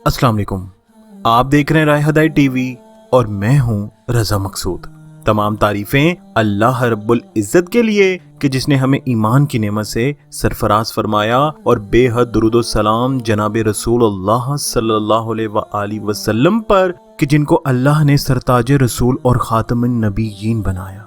अस्सलाम वालेकुम। आप देख रहे हैं राय हदायत टीवी और मैं हूं रजा मकसूद। तमाम तारीफें अल्लाह रब्बुल इज़्ज़त के लिए कि जिसने हमें ईमान की नेमत से सरफराज फरमाया और बेहद दुरूद व सलाम जनाब रसूलुल्लाह सल्लल्लाहु अलैहि वसल्लम पर कि जिनको अल्लाह ने सरताज रसूल और खातमुन नबीयीन बनाया।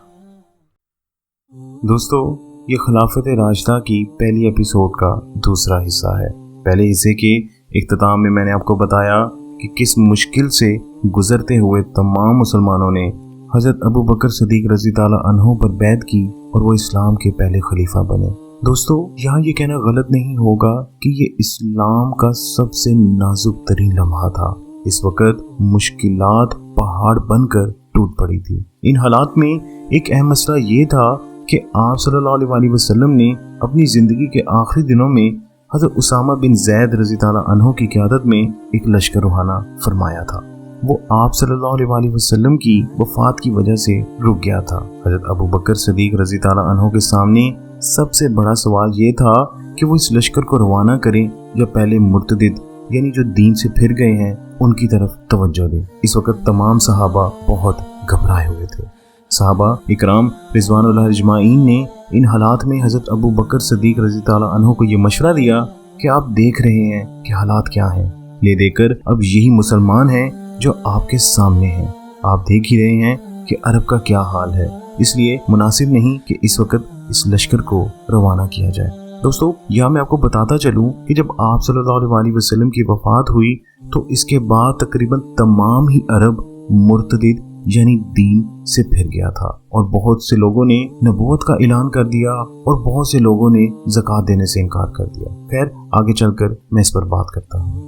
दोस्तों, ये खिलाफत राशिदा की पहली एपिसोड का दूसरा हिस्सा है। पहले हिस्से के इख्तिताम में मैंने आपको बताया कि किस मुश्किल से गुजरते हुए तमाम मुसलमानों ने हज़रत अबू बकर सदीक रज़ी ताला अन्हु पर बैत की और वो इस्लाम के पहले खलीफा बने। दोस्तों, यहाँ ये कहना गलत नहीं होगा कि ये इस्लाम का सबसे नाजुक तरीन लम्हा था। इस वक्त मुश्किलात पहाड़ बनकर टूट पड़ी थी। इन हालात में एक अहम मसला ये था कि आप सल्लल्लाहु अलैहि वसल्लम ने अपनी ज़िंदगी के आखिरी दिनों में हज़रत उसामा बिन ज़ैद रज़ी ताला अन्हु की क़यादत में एक लश्कर रवाना फरमाया था। वो आप सल्लल्लाहु अलैहि वसल्लम की वफ़ात की वजह से रुक गया था। हज़रत अबू बकर सदीक रज़ी ताला अन्हु के सामने सबसे बड़ा सवाल ये था कि वो इस लश्कर को रवाना करें या पहले मुर्तदिद यानी जो दीन से फिर गए हैं उनकी तरफ तवज्जो दें। इस वक्त तमाम सहाबा बहुत घबराए हुए थे। सहाबा इकराम रिज़वानुल्लाह अजमाइन ने इन हालात में हज़रत अबू बकर सदीक रज़ी ताला अन्हु को ये मशवरा दिया कि आप देख रहे हैं कि हालात क्या हैं, ले देकर अब यही मुसलमान हैं जो आपके सामने हैं। आप देख ही रहे हैं कि अरब का क्या हाल है, इसलिए मुनासिब नहीं कि इस वक्त इस लश्कर को रवाना किया जाए। दोस्तों, यहाँ मैं आपको बताता चलूँ कि जब आप सल्लल्लाहु अलैहि वसल्लम की वफ़ात हुई तो इसके बाद तकरीबन तमाम ही अरब मुर्तदिद यानी दीन से फिर गया था और बहुत से लोगों ने नबूवत का ऐलान कर दिया और बहुत से लोगों ने ज़कात देने से इनकार कर दिया। खैर, आगे चलकर मैं इस पर बात करता हूँ।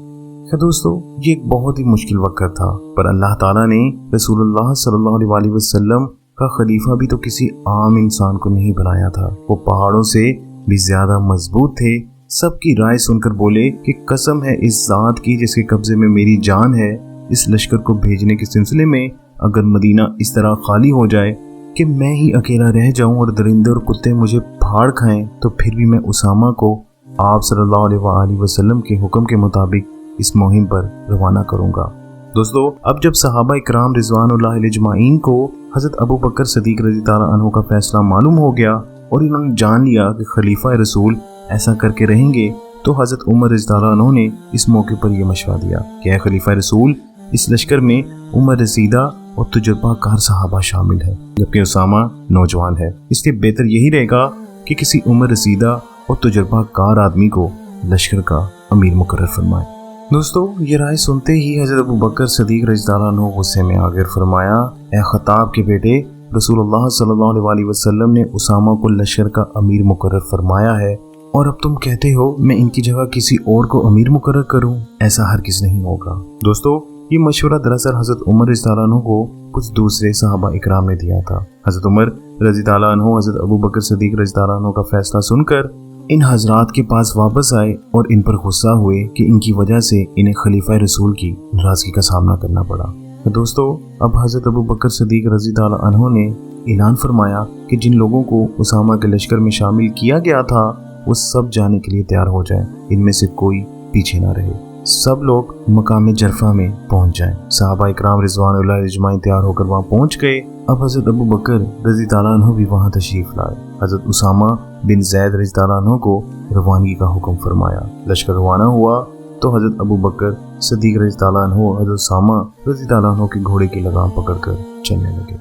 खैर दोस्तों, ये एक बहुत ही मुश्किल वक्त था, पर अल्लाह ताला ने रसूलुल्लाह सल्लल्लाहु अलैहि वसल्लम का खलीफा भी तो किसी आम इंसान को नहीं बनाया था। वो पहाड़ों से भी ज्यादा मजबूत थे। सबकी राय सुनकर बोले कि कसम है इस ज़ात की जिसके कब्जे में मेरी जान है, इस लश्कर को भेजने के सिलसिले में अगर मदीना इस तरह खाली हो जाए कि मैं ही अकेला रह जाऊं और दरिंदे और कुत्ते मुझे फाड़ खाएं, तो फिर भी मैं उसामा को आप सल्लल्लाहु अलैहि वसल्लम के हुक्म के मुताबिक इस मुहिम पर रवाना करूंगा। दोस्तों, अब जब सहाबा इकराम रिज़वानुल्लाह अजमाइन को हज़रत अबू बकर सदीक रज़ी ताला अन्हु का फैसला मालूम हो गया और इन्होंने जान लिया कि खलीफा रसूल ऐसा करके रहेंगे, तो हज़रत उमर रज़ी ताला अन्हु ने इस मौके पर यह मशवरा दिया कि खलीफा रसूल, इस लश्कर में उमर रसीदा और तजुर्बाकार सहाबा शामिल है, जबकि उसामा नौजवान है। इसलिए बेहतर यही रहेगा कि किसी उमर रसीदा और तजुर्बाकार आदमी को लश्कर का अमीर मुकर्रर फरमाए। दोस्तों, ये राय सुनते ही हज़रत अबू बकर सदीक रज़ी ताला अन्हु गुस्से में आकर फरमाया, ए खत्ताब के बेटे, रसूलुल्लाह सल्लल्लाहु अलैहि वसल्लम ने उसामा को लश्कर का अमीर मुकर्रर फरमाया है और अब तुम कहते हो मैं इनकी जगह किसी और को अमीर मुकर्रर करूं? ऐसा हरगिज़ नहीं होगा। दोस्तों, ये मशवरा दरअसल हज़रत उमर रज़ी ताला अन्हु को कुछ दूसरे सहाबा इकराम ने दिया था। हज़रत उमर रज़ी ताला अन्हु हज़रत अबू बकर सदीक रज़ी ताला अन्हु का फैसला सुनकर इन हजरात के पास वापस आए और इन पर गुस्सा हुए कि इनकी वजह से इन्हें खलीफा रसूल की नाराज़गी का सामना करना पड़ा। तो दोस्तों, अब हज़रत अबू बकर सदीक रज़ी ताला अन्हु ने ऐलान फरमाया कि जिन लोगों को उसामा के लश्कर में शामिल किया गया था वो सब जाने के लिए तैयार हो जाएं, इनमें से कोई पीछे ना रहे। सब लोग मकाम जरफा में पहुंच जाएं। सहाबा इकराम रिज़वानुल्लाह अजमाइन तैयार होकर वहां पहुंच गए। अब हज़रत अबू बकर रज़ी ताला अन्हु भी वहां तशरीफ लाए। हज़रत उसामा बिन ज़ैद रज़ी ताला अन्हु को रवानगी का हुक्म फरमाया। लश्कर रवाना हुआ तो हज़रत अबू बकर सदीक रज़ी ताला अन्हु हज़रत उसामा रज़ी ताला अन्हु के घोड़े की लगाम पकड़कर चलने लगे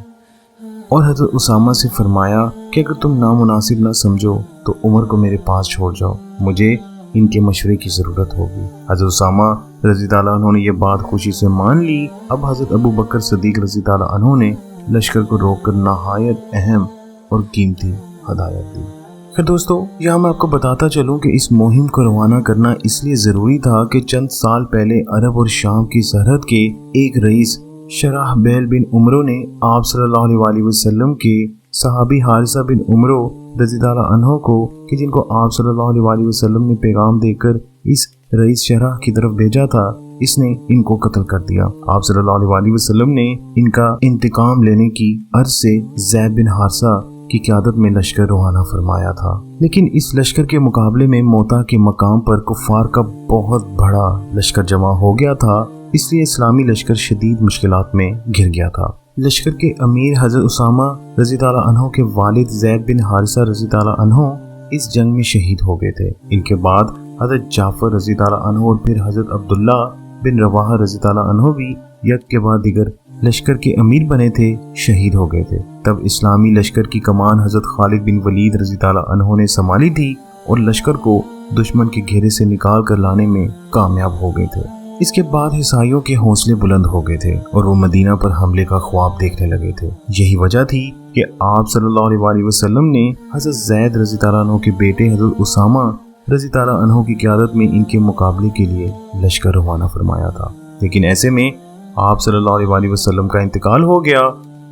और हज़रत उसामा से फरमाया कि अगर तुम नामुनासिब ना समझो तो उमर को मेरे पास छोड़ जाओ, मुझे इनके मशवरे की ज़रूरत होगी। हज़रत उसामा रज़ी ताला अन्हु ने यह बात खुशी से मान ली। अब हज़रत अबू बकर सदीक रज़ी ताला अन्हु ने लश्कर को रोककर नहायत अहम और कीमती हदायत दी। फिर दोस्तों, यहाँ मैं आपको बताता चलूँ कि इस मुहिम को रवाना करना इसलिए ज़रूरी था कि चंद साल पहले अरब और शाम की सरहद के एक रईस शराहबैल बिन उमरो ने आप सल्लल्लाहु अलैहि वसल्लम के सहाबी हारिसा बिन उमरो रज़ी ताला अन्हु को कि जिनको आप सल्लल्लाहु अलैहि वसल्लम ने पैगाम देकर इस रईस शराह की तरफ भेजा था, इसने इनको कत्ल कर दिया। आप सल्लल्लाहु अलैहि वसल्लम ने इनका इंतकाम लेने की अर्ज से ज़ैद बिन हारिसा की क़यादत में लश्कर रवाना फरमाया था। लेकिन इस लश्कर के मुकाबले में मोता के मकाम पर कुफ़ार का बहुत बड़ा लश्कर जमा हो गया था, इसलिए इस्लामी लश्कर शदीद मुश्किलात में घिर गया था। लश्कर के अमीर हज़रत उसामा रज़ी ताला अन्हो के वालिद ज़ैद बिन हारिसा रज़ी ताला अन्हो इस जंग में शहीद हो गए थे। इनके बाद हज़रत जाफ़र रज़ी ताला अन्हो और फिर हज़रत अब्दुल्ला बिन रवाहा रज़ी ताला अन्हो भी यक के बाद दिगर लश्कर के अमीर बने थे, शहीद हो गए थे। तब इस्लामी लश्कर की कमान हज़रत खालिद बिन वलीद रज़ी ताला अन्हो ने संभाली थी और लश्कर को दुश्मन के घेरे से निकाल कर लाने में कामयाब हो गए थे। इसके बाद ईसाइयों के हौसले बुलंद हो गए थे और वो मदीना पर हमले का ख्वाब देखने लगे थे। यही वजह थी कि आप सल्लल्लाहु अलैहि वसल्लम ने हज़रत ज़ैद रज़ी ताला अन्हो के बेटे हज़रत उसामा रज़ी ताला अन्हो की क़यादत में इनके मुकाबले के लिए लश्कर रवाना फरमाया था। लेकिन ऐसे में आप सल्लल्लाहु अलैहि वसल्लम का इंतकाल हो गया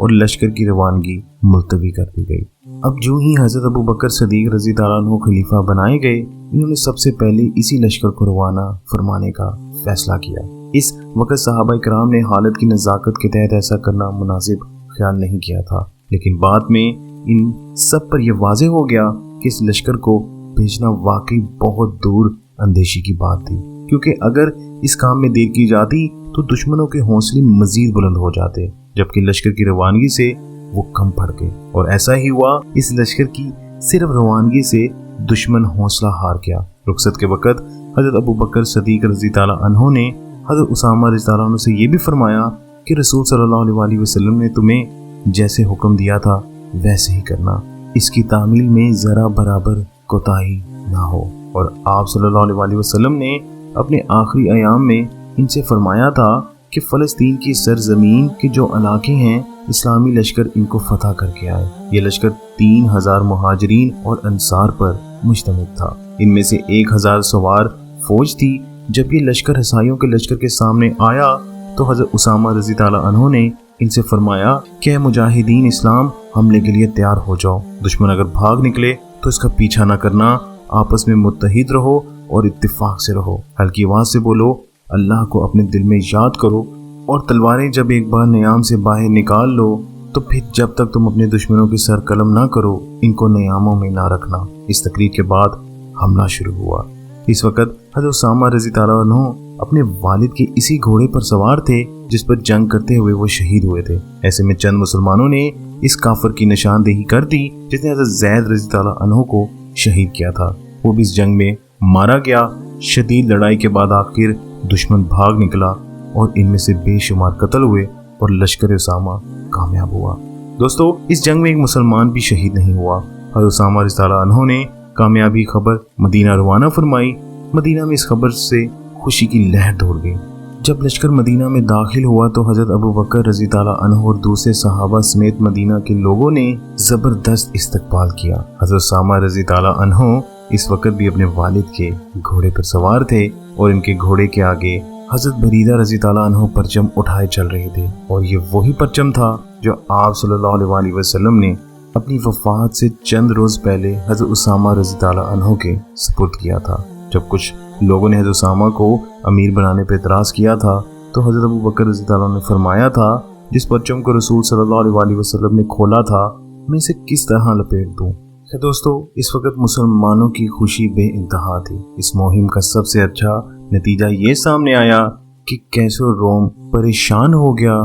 और लश्कर की रवानगी मुलतवी कर दी गई। अब जो ही हज़रत अबू बकर सदीक रज़ी ताला अन्हो खलीफा बनाए गए, इन्होंने सबसे पहले इसी लश्कर को रवाना फरमाने का फैसला किया। इस वक्त सहाबा इकराम ने हालत की नज़ाकत के तहत ऐसा करना मुनासिब ख्याल नहीं किया था, लेकिन बाद में इन सब पर यह वाज़े हो गया कि इस लश्कर को भेजना वाकई बहुत दूर अंदेशी की बात थी, क्योंकि अगर इस काम में देर की जाती तो दुश्मनों के हौसले मजीद बुलंद हो जाते, जबकि लश्कर की रवानगी से वो कम पड़ गए। और ऐसा ही हुआ, इस लश्कर की सिर्फ रवानगी से दुश्मन हौसला हार गया। रुखसत के वक़्त हज़रत अबू बकर सदीक रज़ी ताला अन्हो ने हज़रत उसामा रज़ी ताला अन्हो से ये भी फरमाया कि रसूल सल्लल्लाहु अलैहि वसल्लम ने तुम्हें जैसे हुक्म दिया था वैसे ही करना, इसकी तामील में ज़रा बराबर कोताही ना हो। और आप सल्लल्लाहु अलैहि वसल्लम ने अपने आखिरी अयाम में इनसे फरमाया था कि फ़लस्तीन की सरजमीन के जो इलाके हैं, इस्लामी लश्कर इनको फतह करके आए। ये लश्कर 3000 मुहाजिरीन और अंसार पर मुश्तमिल था। इनमें से 1000 सवार फौज थी। जब ये लश्कर ईसाइयों के लश्कर के सामने आया तो हज़रत उसामा रज़ी ताला अन्हो ने इनसे फरमाया कि मुजाहिदीन इस्लाम, हमले के लिए तैयार हो जाओ। दुश्मन अगर भाग निकले तो इसका पीछा न करना, आपस में मुत्तहिद रहो और इत्तिफाक से रहो। हल्की आवाज़ से बोलो, अल्लाह को अपने दिल में याद करो और तलवारें जब एक बार नियाम से बाहर निकाल लो तो फिर जब तक तुम अपने दुश्मनों की सर कलम ना करो, इनको नियामों में ना रखना। इस तकरीर के बाद हमला शुरू हुआ। इस वक्त हज़रत उसामा रज़ी ताला अन्हो अपने वालिद के इसी घोड़े पर सवार थे जिस पर जंग करते हुए वो शहीद हुए थे। ऐसे में चंद मुसलमानों ने इस काफिर की निशानदेही कर दी जिसने हज़रत ज़ैद रज़ी ताला अन्हो को शहीद किया था। वो भी इस जंग में मारा गया। शदीद लड़ाई के बाद आखिर दुश्मन भाग निकला और इनमें से बेशुमार कत्ल हुए और लश्कर उसामा कामयाब हुआ। दोस्तों, इस जंग में एक मुसलमान भी शहीद नहीं हुआ। हज़रत उसामा रज़ी ताला अन्हो ने कामयाबी खबर मदीना रवाना फरमाई। मदीना में इस खबर से खुशी की लहर दौड़ गई। जब लश्कर मदीना में दाखिल हुआ तो हज़रत अबू बकर रज़ी ताला अन्हो और दूसरे सहाबा समेत मदीना के लोगों ने ज़बरदस्त इस्तकबाल किया। हज़रत उसामा रज़ी ताला अन्हो इस वक्त भी अपने वालिद के घोड़े पर सवार थे और इनके घोड़े के आगे हज़रत बरीदा रज़ी ताला अन्हो परचम उठाए चल रहे थे। और ये वही परचम था जो आप सल्लल्लाहु अलैहि वसल्लम ने अपनी वफ़ात से चंद रोज़ पहले हज़रत उसामा रज़ी ताला अन्हो के सुपुर्द किया था। जब कुछ लोगों ने हज़रत उसामा को अमीर बनाने पर एतराज़ किया था तो हज़रत अबू बकर रज़ी ताला ने फरमाया था, जिस परचम को रसूल सल्लल्लाहु अलैहि वसल्लम ने खोला था, मैं इसे किस तरह लपेट दूँ। दोस्तों, इस वक्त मुसलमानों की खुशी बेइंतहा थी। इस मुहिम का सबसे अच्छा नतीजा ये सामने आया कि कैसर रोम परेशान हो गया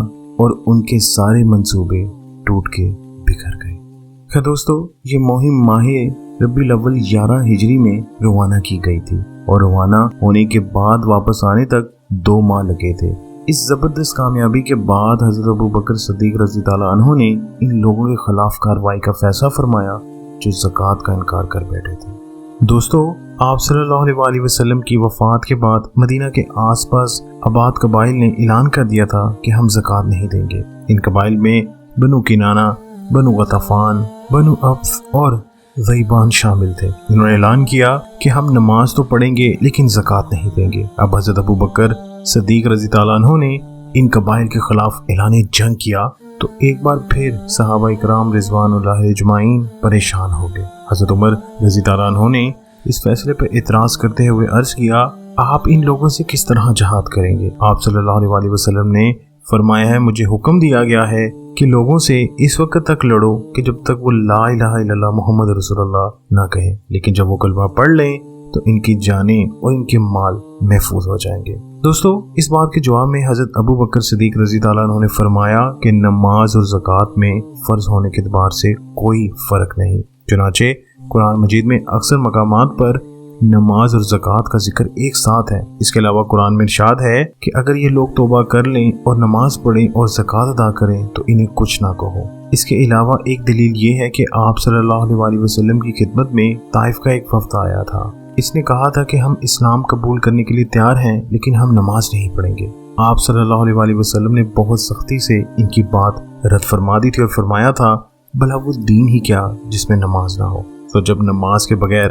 और उनके सारे मंसूबे टूट के बिखर गए। दोस्तों, ये मुहिम माहे रबीउल अव्वल 11 हिजरी में रवाना की गई थी और रवाना होने के बाद वापस आने तक 2 माह लगे थे। इस जबरदस्त कामयाबी के बाद हज़रत अबू बकर सदीक रज़ी ताला अन्हो ने इन लोगों के खिलाफ कार्रवाई का फैसला फरमाया जो ज़कात का इनकार कर बैठे थे। दोस्तों, आप सल्लल्लाहु अलैहि वसल्लम की वफ़ात के बाद मदीना के आसपास आबाद कबाइल ने ऐलान कर दिया था कि हम ज़कात नहीं देंगे। इन कबाइल में बनु किनाना, बनु गतफान, बनु अब्स और ज़ैबान शामिल थे। इन्होंने ऐलान किया कि हम नमाज तो पढ़ेंगे लेकिन ज़कात नहीं देंगे। अब हज़रत अबू बकर सदीक रज़ी ताला अन्हो ने इन कबाइल के खिलाफ ऐलान जंग किया तो एक बार फिर सहाबा इकराम रिज़वानुल्लाह अजमाइन परेशान हो गए। हज़रत उमर रज़ी ताला अन्हो ने इस फैसले पर एतराज़ करते हुए अर्ज किया, आप इन लोगों से किस तरह जहाद करेंगे। आप सल्लल्लाहु अलैहि वसल्लम ने फरमाया है, मुझे हुक्म दिया गया है کہ لوگوں سے اس وقت تک لڑو کہ جب تک وہ لا الہ الا اللہ محمد رسول اللہ نہ کہیں، لیکن جب وہ کلمہ پڑھ لیں تو ان کی جانیں اور ان کے مال محفوظ ہو جائیں گے۔ دوستو، اس بات کے جواب میں حضرت ابو بکر صدیق رضی اللہ عنہ نے فرمایا کہ نماز اور زکوٰۃ میں فرض ہونے کے اعتبار سے کوئی فرق نہیں۔ چنانچہ قرآن مجید میں اکثر مقامات پر نماز اور زکوٰۃ کا ذکر ایک ساتھ ہے۔ اس کے علاوہ قرآن میں ارشاد ہے کہ اگر یہ لوگ توبہ کر لیں اور نماز پڑھیں اور زکوٰۃ ادا کریں تو انہیں کچھ نہ کہو۔ اس کے علاوہ ایک دلیل یہ ہے کہ آپ صلی اللہ علیہ وسلم کی خدمت میں طائف کا ایک وفد آیا تھا۔ اس نے کہا تھا کہ ہم اسلام قبول کرنے کے لیے تیار ہیں لیکن ہم نماز نہیں پڑھیں گے۔ آپ صلی اللہ علیہ وسلم نے بہت سختی سے ان کی بات رد فرما دی تھی اور فرمایا تھا بھلا وہ دین ہی کیا جس میں نماز نہ ہو۔ تو جب نماز کے بغیر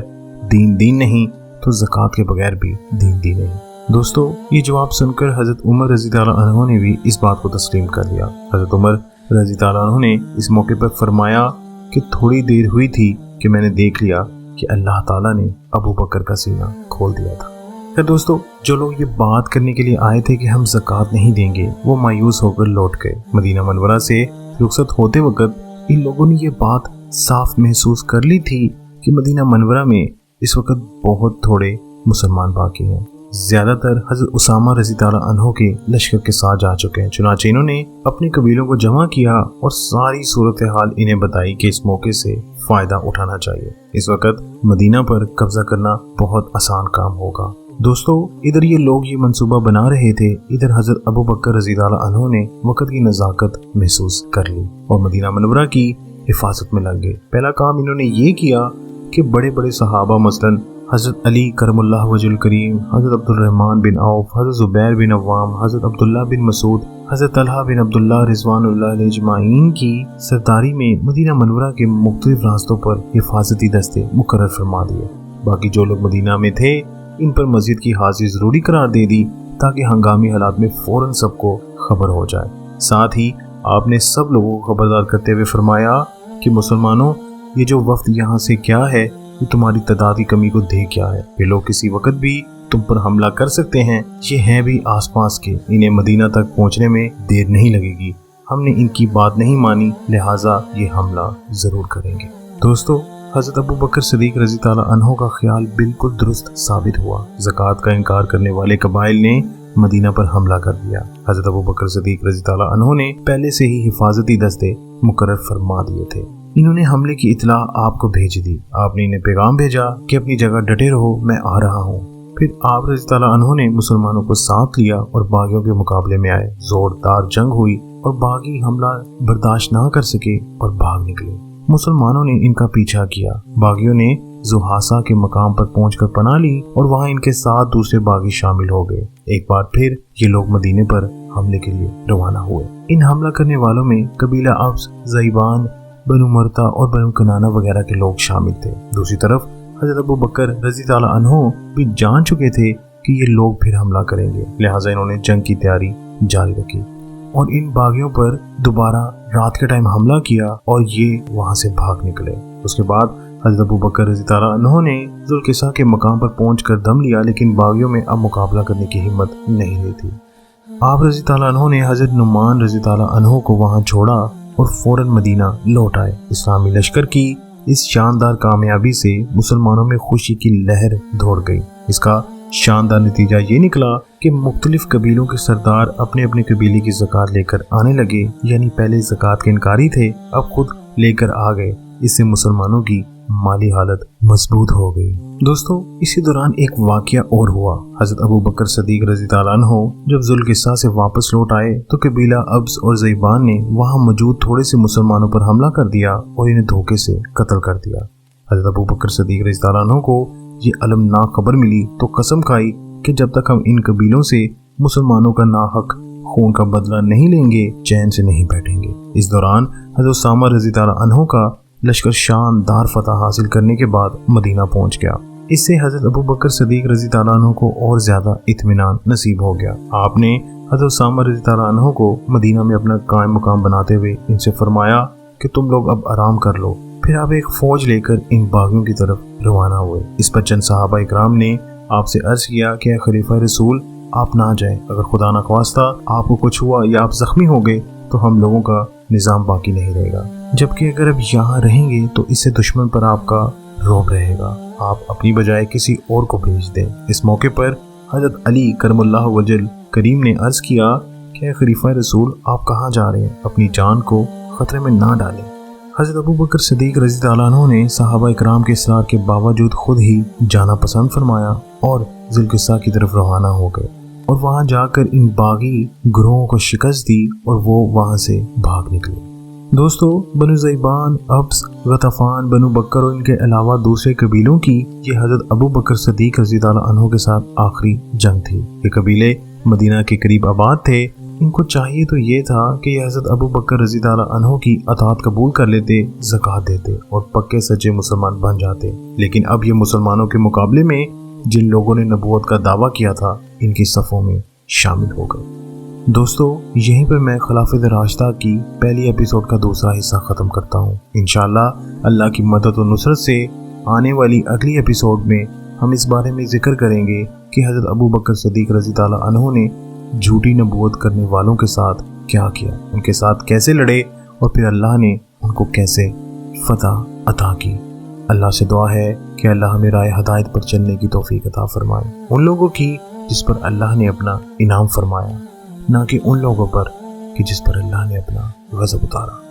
دین نہیں تو زکوٰۃ کے بغیر بھی دین نہیں۔ دوستو، یہ جواب سن کر حضرت عمر رضی اللہ عنہ نے بھی اس بات کو تسلیم کر لیا۔ حضرت عمر رضی اللہ عنہ نے اس موقع پر فرمایا کہ تھوڑی دیر ہوئی تھی کہ میں نے دیکھ لیا کہ اللہ تعالیٰ نے ابو بکر کا سینہ کھول دیا تھا۔ پھر دوستو، جو لوگ یہ بات کرنے کے لیے آئے تھے کہ ہم زکوٰۃ نہیں دیں گے وہ مایوس ہو کر لوٹ گئے۔ مدینہ منورہ سے رخصت ہوتے وقت ان لوگوں نے یہ بات صاف محسوس کر لی تھی کہ مدینہ منورہ میں اس وقت بہت تھوڑے مسلمان باقی ہیں۔ زیادہ تر حضرت اسامہ رضی اللہ عنہ کے لشکر کے ساتھ جا چکے ہیں۔ چنانچہ انہوں نے اپنے قبیلوں کو جمع کیا اور ساری صورتحال انہیں بتائی کہ اس موقع سے فائدہ اٹھانا چاہیے۔ اس وقت مدینہ پر قبضہ کرنا بہت آسان کام ہوگا۔ دوستو، ادھر یہ لوگ یہ منصوبہ بنا رہے تھے، ادھر حضرت ابو بکر رضی اللہ عنہ نے وقت کی نزاکت محسوس کر لی اور مدینہ منورہ کی حفاظت میں لگ گئے۔ پہلا کام انہوں نے یہ کیا کہ بڑے بڑے صحابہ مثلاً حضرت علی کرم اللہ وجہ الکریم، حضرت عبد الرحمن بن عوف، حضرت زبیر بن عوام، حضرت عبداللہ بن مسعود، حضرت طلحہ بن عبداللہ رضوان اللہ علیہ اجمعین کی سرداری میں مدینہ منورہ کے مختلف راستوں پر حفاظتی دستے مقرر فرما دیے۔ باقی جو لوگ مدینہ میں تھے ان پر مسجد کی حاضری ضروری قرار دے دی تاکہ ہنگامی حالات میں فوراً سب کو خبر ہو جائے۔ ساتھ ہی آپ نے سب لوگوں کو خبردار کرتے ہوئے فرمایا کہ مسلمانوں، یہ جو وفد یہاں سے کیا ہے یہ تمہاری تعداد کی کمی کو دیکھ کیا ہے، یہ لوگ کسی وقت بھی تم پر حملہ کر سکتے ہیں، یہ ہیں بھی آس پاس کے، انہیں مدینہ تک پہنچنے میں دیر نہیں لگے گی، ہم نے ان کی بات نہیں مانی لہٰذا یہ حملہ ضرور کریں گے۔ دوستو، حضرت ابو بکر صدیق رضی اللہ عنہ کا خیال بالکل درست ثابت ہوا۔ زکوٰۃ کا انکار کرنے والے قبائل نے مدینہ پر حملہ کر دیا۔ حضرت ابو بکر صدیق رضی اللہ عنہ نے پہلے سے ہی حفاظتی دستے مقرر فرما دیے تھے۔ انہوں نے حملے کی اطلاع آپ کو بھیج دی۔ آپ نے انہیں پیغام بھیجا کہ اپنی جگہ ڈٹے رہو، میں آ رہا ہوں۔ پھر آپ رضی اللہ عنہ نے مسلمانوں کو ساتھ لیا اور باغیوں کے مقابلے میں آئے۔ زوردار جنگ ہوئی اور باغی حملہ برداشت نہ کر سکے اور بھاگ نکلے۔ مسلمانوں نے ان کا پیچھا کیا۔ باغیوں نے زحاسا کے مقام پر پہنچ کر پناہ لی اور وہاں ان کے ساتھ دوسرے باغی شامل ہو گئے۔ ایک بار پھر یہ لوگ مدینے پر حملے کے لیے روانہ ہوئے۔ ان حملہ کرنے والوں میں قبیلہ ابس، زیبان، بنو مرتا اور بنو کنانہ وغیرہ کے لوگ شامل تھے۔ دوسری طرف حضرت ابو بکر رضی اللہ عنہ بھی جان چکے تھے کہ یہ لوگ پھر حملہ کریں گے، لہٰذا انہوں نے جنگ کی تیاری جاری رکھی اور ان باغیوں پر دوبارہ رات کے ٹائم حملہ کیا اور یہ وہاں سے بھاگ نکلے۔ اس کے بعد حضرت ابو بکر رضی اللہ عنہ نے ذوالقصہ کے مقام پر پہنچ کر دم لیا، لیکن باغیوں میں اب مقابلہ کرنے کی ہمت نہیں رہی تھی۔ آپ رضی اللہ عنہ نے حضرت نعمان رضی اللہ عنہ کو وہاں چھوڑا اور فوراً مدینہ لوٹ آئے۔ اسلامی لشکر کی اس شاندار کامیابی سے مسلمانوں میں خوشی کی لہر دوڑ گئی۔ اس کا شاندار نتیجہ یہ نکلا کہ مختلف قبیلوں کے سردار اپنے اپنے قبیلے کی زکوٰۃ لے کر آنے لگے، یعنی پہلے زکوٰۃ کے انکاری تھے اب خود لے کر آ گئے۔ اس سے مسلمانوں کی مالی حالت مضبوط ہو گئی۔ دوستو، اسی دوران ایک واقعہ اور ہوا۔ حضرت ابو بکر صدیق رضی اللہ عنہ جب ذوالقصہ سے واپس لوٹ آئے تو قبیلہ ابس اور زیبان نے وہاں موجود تھوڑے سے مسلمانوں پر حملہ کر دیا اور انہیں دھوکے سے قتل کر دیا۔ حضرت ابو بکر صدیق رضی اللہ عنہ کو یہ المناک خبر ملی تو قسم کھائی کہ جب تک ہم ان قبیلوں سے مسلمانوں کا ناحق خون کا بدلہ نہیں لیں گے چین سے نہیں بیٹھیں گے۔ اس دوران حضرت اسامہ رضی اللہ عنہ کا لشکر شاندار فتح حاصل کرنے کے بعد مدینہ پہنچ گیا۔ اس سے حضرت ابو بکر صدیق رضی اللہ عنہ کو اور زیادہ اطمینان نصیب ہو گیا۔ آپ نے حضرت اسامہ رضی اللہ عنہ کو مدینہ میں اپنا قائم مقام بناتے ہوئے ان سے فرمایا کہ تم لوگ اب آرام کر لو۔ پھر آپ ایک فوج لے کر ان باغیوں کی طرف روانہ ہوئے۔ اس پر چند صحابہ اکرام نے آپ سے عرض کیا کہ اے خلیفہ رسول، آپ نہ جائیں، اگر خدا نخواستہ آپ کو کچھ ہوا یا آپ زخمی ہو گئے تو ہم لوگوں کا نظام باقی نہیں رہے گا، جبکہ اگر اب یہاں رہیں گے تو اس سے دشمن پر آپ کا رعب رہے گا، آپ اپنی بجائے کسی اور کو بھیج دیں۔ اس موقع پر حضرت علی کرم اللہ وجل کریم نے عرض کیا کہ اے خلیفہ رسول، آپ کہاں جا رہے ہیں؟ اپنی جان کو خطرے میں نہ ڈالیں۔ حضرت ابو بکر صدیق رضی اللہ عنہ نے صحابہ اکرام کے اصرار کے باوجود خود ہی جانا پسند فرمایا اور ذوالقصہ کی طرف روانہ ہو گئے اور وہاں جا کر ان باغی گروہوں کو شکست دی اور وہ وہاں سے بھاگ نکلے۔ دوستو، بنو زیبان، ابس، غطفان، بنو بکر اور ان کے علاوہ دوسرے قبیلوں کی یہ حضرت ابو بکر صدیق رضی اللہ عنہ کے ساتھ آخری جنگ تھی۔ یہ قبیلے مدینہ کے قریب آباد تھے، ان کو چاہیے تو یہ تھا کہ یہ حضرت ابو بکر رضی اللہ عنہ کی اطاعت قبول کر لیتے، زکوٰۃ دیتے اور پکے سچے مسلمان بن جاتے، لیکن اب یہ مسلمانوں کے مقابلے میں جن لوگوں نے نبوت کا دعویٰ کیا تھا ان کی صفوں میں شامل ہو گئے۔ دوستو، یہیں پر میں خلافت راشدہ کی پہلی ایپیسوڈ کا دوسرا حصہ ختم کرتا ہوں۔ انشاءاللہ اللہ کی مدد و نصرت سے آنے والی اگلی ایپیسوڈ میں ہم اس بارے میں ذکر کریں گے کہ حضرت ابو بکر صدیق رضی اللہ عنہ نے جھوٹی نبوت کرنے والوں کے ساتھ کیا کیا، ان کے ساتھ کیسے لڑے اور پھر اللہ نے ان کو کیسے فتح عطا کی۔ اللہ سے دعا ہے کہ اللہ ہمیں راہ ہدایت پر چلنے کی توفیق عطا فرمائے، ان لوگوں کی جس پر اللہ نے اپنا انعام فرمایا، نہ کہ ان لوگوں پر کہ جس پر اللہ نے اپنا غضب اتارا۔